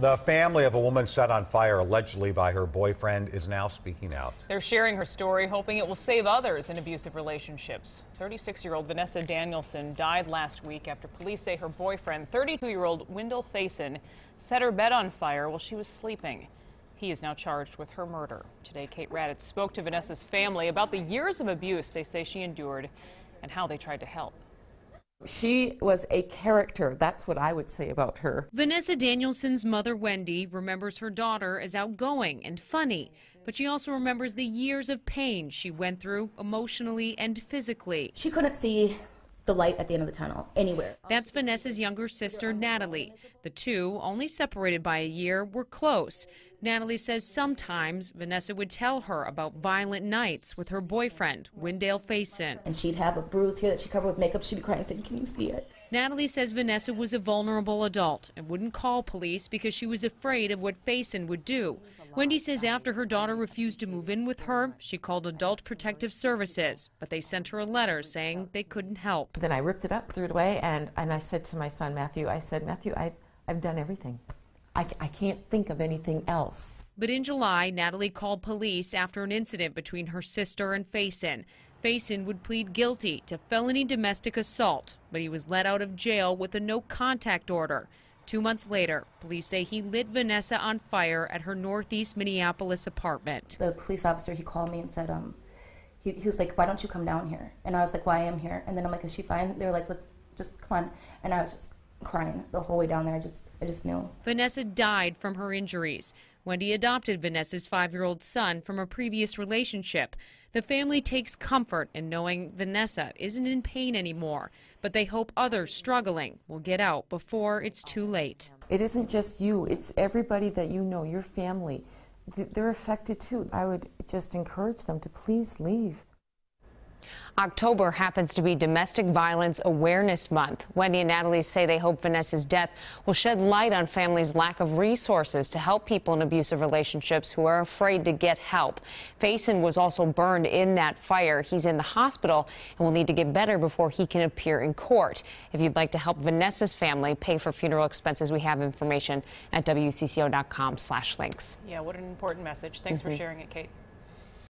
The family of a woman set on fire allegedly by her boyfriend is now speaking out. They're sharing her story, hoping it will save others in abusive relationships. 36-year-old Vanessa Danielson died last week after police say her boyfriend, 32-year-old Wendell Faison, set her bed on fire while she was sleeping. He is now charged with her murder. Today, Kate Raddatz spoke to Vanessa's family about the years of abuse they say she endured and how they tried to help. She was a character. That's what I would say about her. Vanessa Danielson's mother, Wendy, remembers her daughter as outgoing and funny, but she also remembers the years of pain she went through emotionally and physically. She couldn't see the light at the end of the tunnel anywhere. That's Vanessa's younger sister, Natalie. The two, only separated by a year, were close. Natalie says sometimes Vanessa would tell her about violent nights with her boyfriend, Wendell Faison. And she'd have a bruise here that she covered with makeup. She'd be crying saying, "Can you see it?" Natalie says Vanessa was a vulnerable adult and wouldn't call police because she was afraid of what Faison would do. Wendy says after her daughter refused to move in with her, she called Adult Protective Services, but they sent her a letter saying they couldn't help. Then I ripped it up, threw it away, and I said to my son, Matthew, I've done everything. I can't think of anything else. But in July, Natalie called police after an incident between her sister and Faison. Faison would plead guilty to felony domestic assault, but he was let out of jail with a no-contact order. 2 months later, police say he lit Vanessa on fire at her northeast Minneapolis apartment. The police officer, he called me and said, he was like, "Why don't you come down here?" And I was like, "Well, I am here." And then I'm like, "Is she fine?" They were like, "Let's just come on." And I was just crying the whole way down there. I just knew. Vanessa died from her injuries. Wendy adopted Vanessa's 5-year-old son from a previous relationship. The family takes comfort in knowing Vanessa isn't in pain anymore, but they hope others struggling will get out before it's too late. It isn't just you, it's everybody that you know, your family. They're affected too. I would just encourage them to please leave. October happens to be Domestic Violence Awareness Month. Wendy and Natalie say they hope Vanessa's death will shed light on families' lack of resources to help people in abusive relationships who are afraid to get help. Faison was also burned in that fire. He's in the hospital and will need to get better before he can appear in court. If you'd like to help Vanessa's family pay for funeral expenses, we have information at WCCO.com/links. Yeah, what an important message. Thanks for sharing it, Kate.